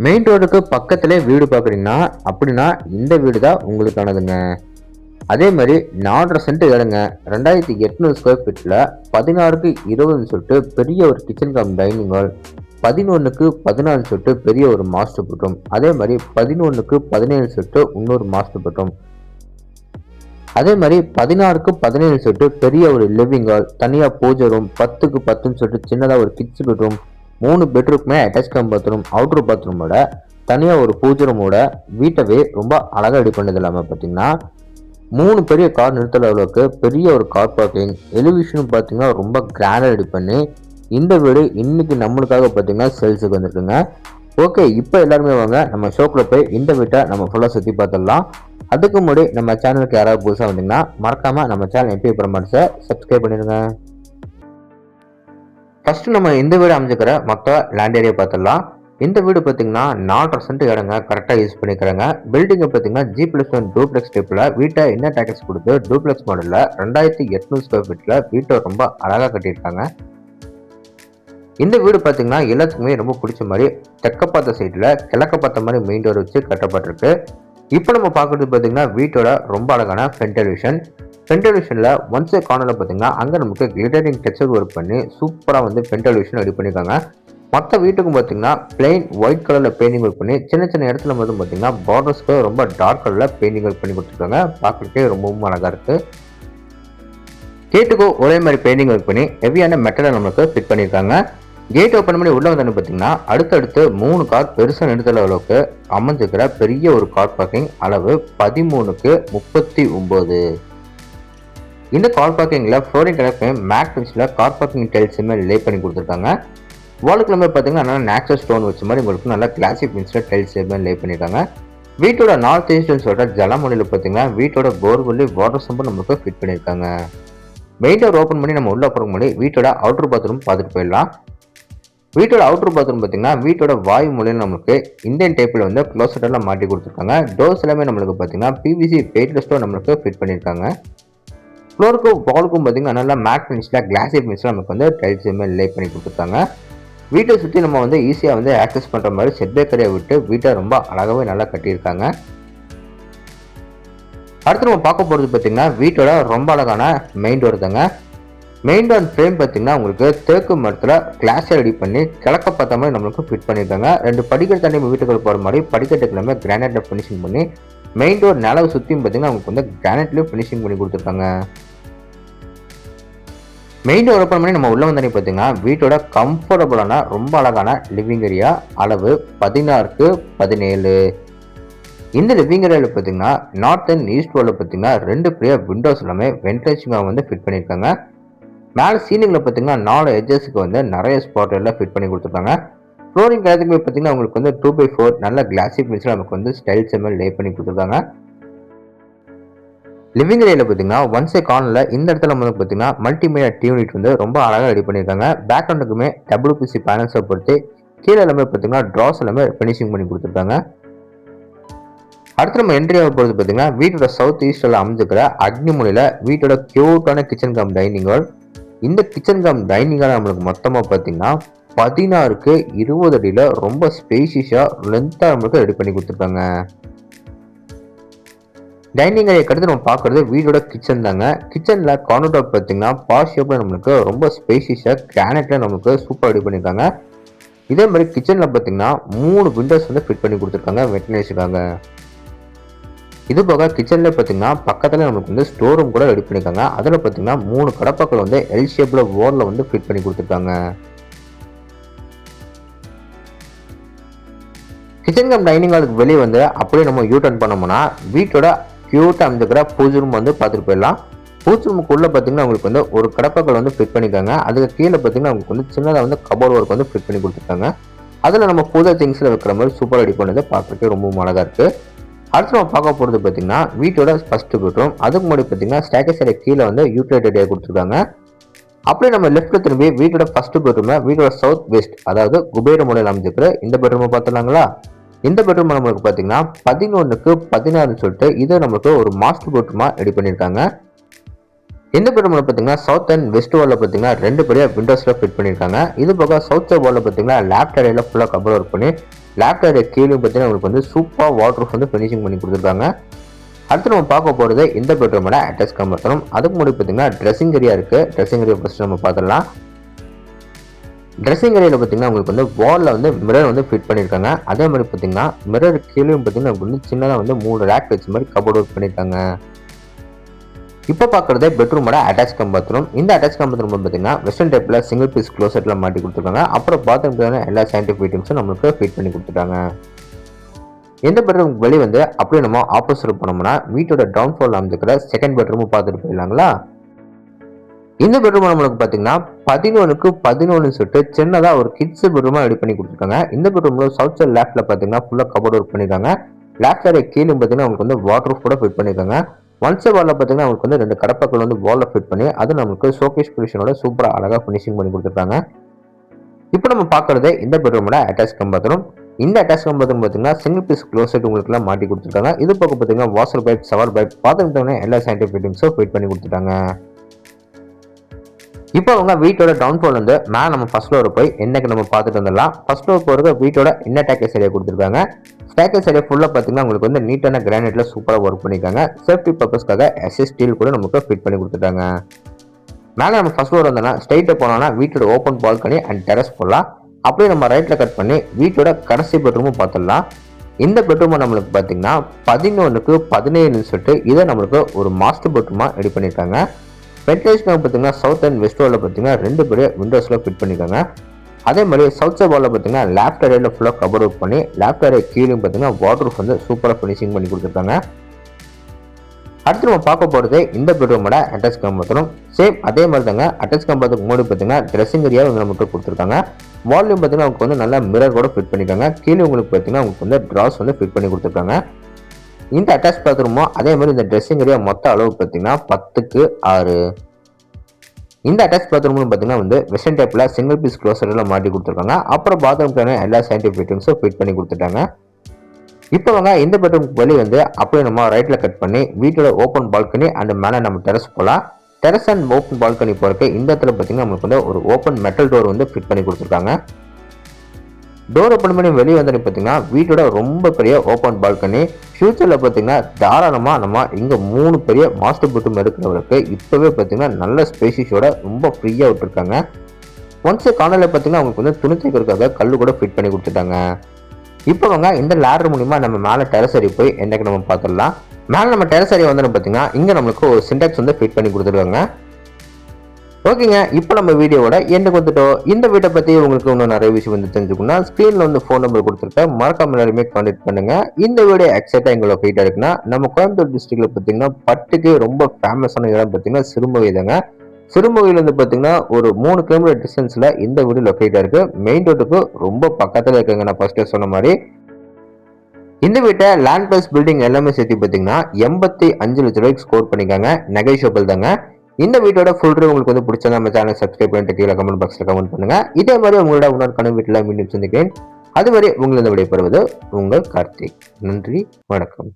Main ரோடுக்கு பக்கத்திலே வீடு பார்க்குறீங்கன்னா அப்படின்னா இந்த வீடு தான் உங்களுக்கானதுங்க. அதே மாதிரி 4.5 சென்ட் இடங்க, 2800 ஸ்கொயர் ஃபீட்டில் 16க்கு 20ன்னு சொல்லிட்டு பெரிய ஒரு கிச்சன் கம் டைனிங் ஹால், 11க்கு 14 சொல்லிட்டு பெரிய ஒரு மாஸ்டர் பெட்ரூம், அதே மாதிரி 11க்கு 17 சொல்லிட்டு இன்னொரு மாஸ்டர் பெட்ரூம், அதே மாதிரி 16க்கு 17 சொல்லிட்டு பெரிய ஒரு லிவிங் ஹால், தனியாக பூஜை ரூம், 10க்கு 10ன்னு சொல்லிட்டு சின்னதாக ஒரு கிட்ஸ் பெட்ரூம், 3 பெட்ரூம்க்குமே அட்டாச் கம் பாத்ரூம், அவுட்ரு பாத்ரூமோட தனியாக ஒரு பூஜை ரூமோட வீட்டவே ரொம்ப அழகாக ரெடி பண்ணது இல்லாமல் பார்த்தீங்கன்னா 3 பெரிய கார் நிறுத்தல அளவுக்கு பெரிய ஒரு கார் பார்க்கிங், எலிவேஷன் பார்த்தீங்கன்னா ரொம்ப கிராண்டாக ரெடி பண்ணி இந்த வீடு இன்னைக்கு நம்மளுக்காக பார்த்தீங்கன்னா சேல்ஸுக்கு வந்துருக்குங்க. ஓகே, இப்போ எல்லாருமே வாங்க நம்ம ஷோக்குள்ள போய் இந்த வீட்டை நம்ம ஃபுல்லாக சுற்றி பார்த்துடலாம். அதுக்கு முன்னாடி நம்ம சேனலுக்கு யாராவது புதுசாக வந்தீங்கன்னா மறக்காமல் நம்ம சேனல் எம்பி பிரமாட்ஸை சப்ஸ்கிரைப் பண்ணிடுங்க. ஃபர்ஸ்ட் நம்ம இந்த வீடு அமைஞ்சிக்கிற மொத்த லேண்ட் ஏரியா பார்த்துடலாம். இந்த வீடு பார்த்தீங்கன்னா 4.5 சென்ட் இடங்க கரெக்டாக யூஸ் பண்ணிக்கிறாங்க. பில்டிங்கை பார்த்தீங்கன்னா G+1 டூப்ளெக்ஸ் டைப்பில் வீட்டை என்ன டேக்கஸ் கொடுத்து டூப்ளெக்ஸ் மாடலில் 2800 ஸ்கொயர் ஃபீட்டில் வீட்டை ரொம்ப அழகாக கட்டியிருக்காங்க. இந்த வீடு பார்த்தீங்கன்னா எல்லாத்துக்குமே ரொம்ப பிடிச்ச மாதிரி தெற்க பார்த்த சைடில் கிழக்க பார்த்த மாதிரி மெயின் டோர் வச்சு கட்டப்பட்டிருக்கு. இப்போ நம்ம பார்க்குறது பார்த்தீங்கன்னா வீட்டோட ரொம்ப அழகான வென்டிலேஷன். வென்டிலேஷனில் ஒன் சைட் கார்னரில் பார்த்தீங்கன்னா அங்கே நமக்கு கிளிட்டரிங் டெக்ஸ்சர் ஒர்க் பண்ணி சூப்பராக வந்து வென்டிலேஷன் ரெடி பண்ணியிருக்காங்க. மற்ற வீட்டுக்கும் பார்த்தீங்கன்னா பிளைன் ஒயிட் கலரில் பெயிண்டிங் ஒர்க் பண்ணி சின்ன சின்ன இடத்துல மட்டும் பார்த்தீங்கன்னா பார்டர்ஸ்க்கு ரொம்ப டார்க் கலரில் பெயிண்டிங் ஒர்க் பண்ணி கொடுத்துருக்காங்க. பார்க்குறதுக்கே ரொம்பவும் அழகாக இருக்குது. கேட்டுக்கும் ஒரே மாதிரி பெயிண்டிங் ஒர்க் பண்ணி ஹெவியான மெட்டலை நம்மளுக்கு ஃபிட் பண்ணியிருக்காங்க. கேட் ஓப்பன் பண்ணி உள்ள வந்து பார்த்தீங்கன்னா அடுத்தடுத்து 3 கார் பெருசாக நிறுத்தல அளவுக்கு அமைஞ்சிருக்கிற பெரிய ஒரு கார் பார்க்கிங், அளவு 13க்கு 39. இந்த கார் பார்க்கிங்கில் ஃப்ளோரிங் கிடக்கு மேக்னிக்ஸில் கார் பார்க்கிங் டைல்ஸுமே லே பண்ணி கொடுத்துருக்காங்க. வாலுக்குள்ள பார்த்தீங்கன்னா நல்லா நேச்சுரல் ஸ்டோன் வச்ச மாதிரி உங்களுக்கு நல்லா கிளாசிக் பின்ஸில் டைல்ஸ் லே பண்ணியிருக்காங்க. வீட்டோட நார்த் ஈஸ்ட்னு சொல்கிற ஜலமொழியில் பார்த்தீங்கன்னா வீட்டோட போர்வெல்லி வாட்டர் சம்பு நம்மளுக்கு ஃபிட் பண்ணியிருக்காங்க. மெயின் டோர் ஓப்பன் பண்ணி நம்ம உள்ள போகிற முன்னாடி வீட்டோட அவுட்டர் பாத்ரூம் பார்த்துட்டு போயிடலாம். வீட்டோட அவுட்டர் பாத்ரூம் பார்த்தீங்கன்னா வீட்டோட வாயு மூலையில் நம்மளுக்கு இந்தியன் டைப்பில் வந்து க்ளோசட்டெல்லாம் மாட்டி கொடுத்துருக்காங்க. டோர்ஸ் எல்லாமே நம்மளுக்கு பார்த்தீங்கன்னா பிவிசி வெயிட்லெஸ்டோ நம்மளுக்கு ஃபிட் பண்ணியிருக்காங்க. ஃப்ளோருக்கும் வாலுக்கும் பார்த்தீங்கன்னா நல்லா மேட் ஃபினிஷில் கிளாசி ஃபினிஷில் நமக்கு வந்து டைல்ஸ் லே பண்ணி கொடுத்துருக்காங்க. வீட்டை சுற்றி நம்ம வந்து ஈஸியாக வந்து ஆக்சஸ் பண்ணுற மாதிரி செட்பேக்கரையை விட்டு வீட்டை ரொம்ப அழகாகவே நல்லா கட்டியிருக்காங்க. அடுத்து நம்ம பார்க்க போகிறது பார்த்தீங்கன்னா வீட்டோட ரொம்ப அழகான மெயின் டோர் தாங்க. மெயின் டோர் ஃப்ரேம் பார்த்தீங்கன்னா உங்களுக்கு தேக்கு மரத்தில் கிளாஸை ரெடி பண்ணி கிழக்க பார்த்த மாதிரி நம்மளுக்கு ஃபிட் பண்ணியிருக்காங்க. 2 படிக்கட்டு தண்ணி வீட்டுக்குள்ள போகிற மாதிரி படிக்கட்டுக்கு எல்லாமே கிரானைட்ல ஃபினிஷிங் பண்ணி மெயின் டோர் நிலவு சுற்றியும் பார்த்தீங்கன்னா உங்களுக்கு வந்து கிரானைட்லேயும் ஃபினிஷிங் பண்ணி கொடுத்துருக்காங்க. மெயின் டோர் ஓப்பன் பண்ணி நம்ம உள்ள வந்தோடனே பார்த்தீங்கன்னா வீட்டோட கம்ஃபர்டபுளான ரொம்ப அழகான லிவிங் ஏரியா, அளவு 16க்கு 17. இந்த லிவிங் ஏரியாவில் பார்த்தீங்கன்னா நார்த் அண்ட் ஈஸ்ட் வாலில் பார்த்தீங்கன்னா 2 பெரிய விண்டோஸ் எல்லாமே வென்டிலேஷனாக வந்து ஃபிட் பண்ணியிருக்காங்க. மேலே சீலிங்கில் பார்த்தீங்கன்னா 4 எட்ஜஸ்க்கு வந்து நிறைய ஸ்பாட் எல்லாம் ஃபிட் பண்ணி கொடுத்துருக்காங்க. ஃப்ளோரிங் எல்லாத்துக்குமே பார்த்தீங்கன்னா உங்களுக்கு வந்து 2x4 நல்ல கிளாசி ஃபினிஷில் நமக்கு வந்து ஸ்டைல்ஸ் எல்லாம் லே பண்ணி கொடுத்துருக்காங்க. லிவிங் ஏரியாவில் பார்த்தீங்கன்னா ஒன் சைட் கார்னரில் இந்த இடத்துல வந்து பார்த்தீங்கன்னா மல்டிமீடியா டிவி யூனிட் வந்து ரொம்ப அழகாக ரெடி பண்ணியிருக்காங்க. பேக்ரவுண்டுக்குமே WPC பேனல்ஸை பொறுத்து கீழே எல்லாமே பார்த்தீங்கன்னா ட்ராஸ் எல்லாமே ஃபினிஷிங் பண்ணி கொடுத்துருக்காங்க. அடுத்து நம்ம என்ட்ரி ஆக போகிறது பார்த்தீங்கன்னா வீட்டோட சவுத் ஈஸ்டில் அமைஞ்சிருக்கிற அக்னிமூலையில் வீட்டோட கியூட்டான கிச்சன் கம் டைனிங் ஹால். இந்த கிச்சன் கம் டைனிங் ஹால் நம்மளுக்கு மொத்தமாக பார்த்தீங்கன்னா 16க்கு 20 அடியில் ரொம்ப ஸ்பேஷியஸாக லென்த்தாக நம்மளுக்கு ரெடி பண்ணி கொடுத்துருக்காங்க. டைனிங் ஏரியா அடுத்து நம்ம பார்க்குறது வீடோட கிச்சன் தாங்க. கிச்சனில் கார்னர் டாப் பார்த்தீங்கன்னா பாஸ் ஷேப்பில் நம்மளுக்கு ரொம்ப ஸ்பேஷியஸாக கிரானைட்டில் நம்மளுக்கு சூப்பர் ரெடி பண்ணியிருக்காங்க. இதே மாதிரி கிச்சனில் பார்த்தீங்கன்னா 3 விண்டோஸ் வந்து ஃபிட் பண்ணி கொடுத்துருக்காங்க வென்டிலேஷனுக்காக. இது போக கிச்சன்ல பார்த்தீங்கன்னா பக்கத்தில் நமக்கு வந்து ஸ்டோர் ரூம் கூட ரெடி பண்ணியிருக்காங்க. அதில் பார்த்தீங்கன்னா 3 கடப்பாக்கள் வந்து எல் ஷேப்பில் வாலில் வந்து ஃபிட் பண்ணி கொடுத்துருக்காங்க. கிச்சன் கம் டைனிங் ஹாலுக்கு வெளியே வந்து அப்படியே நம்ம யூ டர்ன் பண்ணோம்னா வீட்டோட கியூட்டாக அமைஞ்சிருக்கிற பூஜை ரூம் வந்து பார்த்துட்டு போயிடலாம். பூஜை ரூமுக்குள்ளே பார்த்தீங்கன்னா உங்களுக்கு வந்து ஒரு கடப்பாக்கள் வந்து ஃபிட் பண்ணியிருக்காங்க. அதுக்கு கீழே பார்த்தீங்கன்னா உங்களுக்கு வந்து சின்னதாக வந்து கபோர்ட் ஒர்க் வந்து ஃபிட் பண்ணி கொடுத்துருக்காங்க. அதில் நம்ம பூஜை திங்ஸில் வைக்கிற மாதிரி சூப்பர் ரெடி பண்ணது பார்க்குறதுக்கு ரொம்ப அழகாக இருக்குது. அடுத்து நம்ம பார்க்க போகிறது பார்த்தீங்கன்னா வீட்டோட ஃபர்ஸ்ட் பெட்ரூம். அதுக்கு முன்னாடி பார்த்தீங்கன்னா ஸ்டேக்கஸ் ஏரியா கீழே வந்து யூட்டிலைட் ஏரியா கொடுத்துருக்காங்க. அப்படியே நம்ம லெஃப்ட்ல திரும்பி வீட்டோட ஃபர்ஸ்ட் பெட்ரூமை வீட்டோட சவுத் வெஸ்ட் அதாவது குபேர மூலையில் அமைஞ்சிருக்கிற இந்த பெட்ரூமை பார்த்துலாங்களா. இந்த பெட்ரூம் நம்மளுக்கு பார்த்தீங்கன்னா 11க்கு 16 சொல்லிட்டு இது நம்மளுக்கு ஒரு மாஸ்டர் பெட்ரூமா ரெடி பண்ணியிருக்காங்க. இந்த பெட்ரூம்ல பார்த்தீங்கன்னா சவுத் அண்ட் வெஸ்ட் வாலில் பார்த்தீங்கன்னா 2 பெரிய விண்டோஸ்ல ஃபிட் பண்ணியிருக்காங்க. இது போக சவுத் சைட் வாலில் பார்த்தீங்கன்னா லேப்ட் ஏரியாவில் ஃபுல்லாக கபர் ஒர்க் பண்ணி லேப்ட் ஏரியா கீழே பார்த்தீங்கன்னா உங்களுக்கு வந்து சூப்பர் வாட்டர் ப்ரூஃப் வந்து ஃபினிஷிங் பண்ணி கொடுத்துருக்காங்க. அடுத்து நம்ம பார்க்க போகிறது இந்த பெட்ரூமோட அட்டாச் கம்பத்தரும். அதுக்கு முன்னாடி பார்த்தீங்கன்னா ட்ரெஸ்ஸிங் ஏரியா இருக்குது. ட்ரெஸ்ஸிங் ஏரியா ஃபஸ்ட்டு நம்ம பார்த்துடலாம். ட்ரெஸ்ஸிங் ஏரியாவில் பார்த்தீங்கன்னா உங்களுக்கு வந்து வாலில் வந்து மிரர் வந்து ஃபிட் பண்ணியிருக்காங்க. அதே மாதிரி பார்த்தீங்கன்னா மிரர் கீழே பார்த்தீங்கன்னா உங்களுக்கு வந்து சின்னதாக வந்து 3 ரேக் வச்ச மாதிரி கபோர்ட் ஒர்க் பண்ணியிருக்காங்க. இப்போ பார்க்குறதே பெட்ரூமோட அட்டாச் கம் பாத்ரூம். இந்த அட்டாச் கம் பாத்ரூம் பார்த்தீங்கன்னா வெஸ்டர்ன் டைப்பில் சிங்கிள் பீஸ் க்ளோசெட்டில் மாட்டி கொடுத்துருக்காங்க. அப்புறம் பாத்ரூம் எல்லா சயின்டிஃபிக் ஐட்டம்ஸும் நம்மளுக்கு ஃபிட் பண்ணி கொடுத்துட்டாங்க. இந்த பெட்ரூம் வெளியே வந்து அப்படியே நம்ம ஆப்போசிட் போனோம்னா வீட்டோட டவுன் ஃப்ளோரில் அமைஞ்சிருக்கிற செகண்ட் பெட்ரூமும் பார்த்துட்டு போயிடலாங்களா. இந்த பெட்ரூம் நம்மளுக்கு பார்த்தீங்கன்னா 11க்கு 11 சொல்லிட்டு சின்னதாக ஒரு கிட்ஸ் பெட்ரூமாக ரெடி பண்ணி கொடுத்துருக்காங்க. இந்த பெட்ரூமில் சவுத் சைட் லேஃப்டில் பார்த்தீங்கன்னா ஃபுல்லாக கபோர்ட் ஒர்க் பண்ணியிருக்காங்க. லேஃப்ட் சைடு கீழே பார்த்தீங்கன்னா உங்களுக்கு வந்து வாட்டர் ப்ரூஃப் கூட ஃபிட் பண்ணியிருக்காங்க. ஒன் சைட் வாலில் பார்த்தீங்கன்னா உங்களுக்கு வந்து 2 கடப்பாக்கள் வந்து வாலில் ஃபிட் பண்ணி அது நமக்கு ஷோகேஸ் பொசிஷனோட சூப்பராக அழகாக ஃபினிஷிங் பண்ணி கொடுத்துருக்காங்க. இப்போ நம்ம பார்க்குறது இந்த பெட்ரூமோட அட்டாச் கம் பாத்ரூம். இந்த அட்டாச் கம் பாத்ரூம் பார்த்தீங்கன்னா சிங்கிள் பீஸ் க்ளோசெட் உங்களுக்குலாம் மாட்டி கொடுத்துருக்காங்க. இது பக்கம் பார்த்தீங்கன்னா washer pipe, shower pipe, bathroom எல்லா சயின்டிஃபிக் ஐட்டம்ஸும் ஃபிட் பண்ணி கொடுத்துட்டாங்க. இப்போ அவங்க வீட்டோட டவுன் ஃப்ளோர்ல இருந்து மேலே நம்ம ஃபர்ஸ்ட் ஃப்ளோர் போய் என்னைக்கு நம்ம பார்த்துட்டு வந்துடலாம். ஃபர்ஸ்ட் ஃப்ளோர் போகிறது வீட்டோட இன்னர் ஸ்டேர்கேஸ் ஏரியா கொடுத்துருக்காங்க. ஸ்டேர்கேஸ் ஏரியா ஃபுல்லாக பார்த்தீங்கன்னா உங்களுக்கு வந்து நீட்டான கிரானைட்ல சூப்பராக ஒர்க் பண்ணியிருக்காங்க. சேஃப்டி பர்பஸ்க்காக எஸ்எஸ் ஸ்டீல் கூட நமக்கு ஃபிட் பண்ணி கொடுத்துட்டாங்க. மேலே நம்ம ஃபர்ஸ்ட் ஃப்ளோர் வந்தோம்னா ஸ்ட்ரைட்டாக போனோம்னா வீட்டோட ஓப்பன் பால்கனி அண்ட் டெரஸ் போடலாம். அப்படியே நம்ம ரைட்டில் கட் பண்ணி வீட்டோட கடைசி பெட்ரூமும் பார்த்துடலாம். இந்த பெட்ரூமை நம்மளுக்கு பார்த்தீங்கன்னா 11க்கு 17 சொல்லிட்டு இதை நம்மளுக்கு ஒரு மாஸ்டர் பெட்ரூமாக ரெடி பண்ணியிருக்காங்க. வென்டிலேஷன் பார்த்தீங்கன்னா சவுத் அண்ட் வெஸ்ட் வாலில் பார்த்தீங்கன்னா 2 பெரிய விண்டோஸில் ஃபிட் பண்ணியிருக்காங்க. அதே மாதிரி சவுத் சைட் வாலில் பார்த்தீங்கன்னா லேஃப்ட் ஏரியாவில் ஃபுல்லாக கவர் ஒர்க் பண்ணி லேஃப்ட் ஏரியா கீழே பார்த்தீங்கன்னா வாட்டர் ப்ரூஃப் வந்து சூப்பராக ஃபினிஷிங் பண்ணி கொடுத்துருக்காங்க. அடுத்து நம்ம பார்க்க போகிறது இந்த பெட்ரூமோட அட்டாச் கம் பாத்ரூம். சேம் அதே மாதிரி தாங்க அட்டாச் கம் பாத்ரூம் முன்னாடி பார்த்தீங்கன்னா ட்ரெஸ்ஸிங் ஏரியா இவங்க நமக்கு கொடுத்துருக்காங்க. வால்யூம் பார்த்தீங்கன்னா உங்களுக்கு வந்து நல்லா மிரர் கூட ஃபிட் பண்ணியிருக்காங்க. கீழே உங்களுக்கு பார்த்தீங்கன்னா உங்களுக்கு வந்து ட்ராஸ் வந்து ஃபிட் பண்ணி கொடுத்துருக்காங்க. இந்த அட்டாச் பாத்ரூமும் அதே மாதிரி இந்த ட்ரெஸ்ஸிங் ஏரியா மொத்த அளவு பார்த்தீங்கன்னா 10க்கு 6. இந்த அட்டாச் பாத்ரூம்னு பார்த்தீங்கன்னா வந்து வெஸ்டர்ன் டைப்பில் சிங்கிள் பீஸ் க்ளோசரில் மாட்டி கொடுத்துருக்காங்க. அப்புறம் பாத்ரூம்க்கான எல்லா சயின்டிஃபிக் ஐட்டம்ஸும் ஃபிட் பண்ணி கொடுத்துட்டாங்க. இப்போ அவங்க இந்த பெட்ரூமுக்கு வெளியே வந்து அப்படியே நம்ம ரைட்டில் கட் பண்ணி வீட்டோட ஓப்பன் பால்கனி அண்ட் மேலே நம்ம டெரஸ் போகலாம். டெரஸ் அண்ட் ஓப்பன் பால்கனி போகிறக்கு இந்த இடத்துல பார்த்தீங்கன்னா நமக்கு வந்து ஒரு ஓப்பன் மெட்டல் டோர் வந்து ஃபிட் பண்ணி கொடுத்துருக்காங்க. டோர் ஓப்பன் பண்ணி வெளியே வந்து பார்த்தீங்கன்னா வீட்டோட ரொம்ப பெரிய ஓப்பன் பால்கனி. ஃபியூச்சரில் பார்த்தீங்கன்னா தாராளமாக நம்ம இங்கே 3 பெரிய மாஸ்டர் பெட்ரூம் எடுக்கிறவருக்கு இப்போவே பார்த்தீங்கன்னா நல்ல ஸ்பேசிஸோட ரொம்ப ஃப்ரீயாக விட்டுருக்காங்க. ஒன்ஸ் காலையில் பார்த்தீங்கன்னா அவங்களுக்கு வந்து துணி தைக்கிறதுக்காக கல் கூட ஃபிட் பண்ணி கொடுத்துட்டாங்க. இப்போ அவங்க இந்த லேடர் மூலிமா நம்ம மேலே டெரஸ் ஏறி போய் என்னைக்கு நம்ம பார்த்துடலாம். மேலே நம்ம டெரஸ் ஏறி வந்து பார்த்தீங்கன்னா இங்கே நம்மளுக்கு ஒரு சின்டெக்ஸ் வந்து ஃபிட் பண்ணி கொடுத்துருக்காங்க. ஓகேங்க, இப்போ நம்ம வீடியோவோட எண்டுக்கு வந்துட்டோம். இந்த வீட்டை பற்றி உங்களுக்கு இன்னும் நிறைய விஷயம் வந்து தெரிஞ்சுக்கணும்னா ஸ்க்ரீனில் வந்து ஃபோன் நம்பர் கொடுத்துருக்கேன், மறக்காம எல்லாருமே கான்டெக்ட் பண்ணுங்க. இந்த வீடியோ எக்ஸைட்டாக எங்களை லொக்கேட்டாக இருக்குன்னா நம்ம கோயம்புத்தூர் டிஸ்ட்ரிக்ட்ல பார்த்தீங்கன்னா பட்டுக்கு ரொம்ப ஃபேமஸான இடம் பார்த்தீங்கன்னா சிறுமுகை தாங்க. சிறுமுகையில் வந்து பார்த்தீங்கன்னா ஒரு 3 கிலோமீட்டர் டிஸ்டன்ஸில் இந்த வீடு லொக்கேட்டாக இருக்கு. மெயின் ரோட்டுக்கு ரொம்ப பக்கத்தில் இருக்குங்க. நான் ஃபர்ஸ்டே சொன்ன மாதிரி இந்த வீட்டை லேண்ட் பிளஸ் பில்டிங் எல்லாமே சேர்த்து பார்த்தீங்கன்னா 85 லட்சம் ரூபாய்க்கு ஸ்கோர் பண்ணிக்காங்க. நெகோஷியபிள் தாங்க. இந்த வீட்டோட ஃபுல் ரிவ்யூ உங்களுக்கு வந்து பிடிச்சா நம்ம சேனல் சப்ஸ்கிரைப் பண்ணிட்டு கீழே கமெண்ட் பாக்ஸில் கமெண்ட் பண்ணுங்க. இதே மாதிரி உங்களோட உணர்கான வீட்டில் மீண்டும் சந்திக்கிறேன். அதுவரை உங்களை இந்த விடைபெறுவது உங்கள் கார்த்திக். நன்றி, வணக்கம்.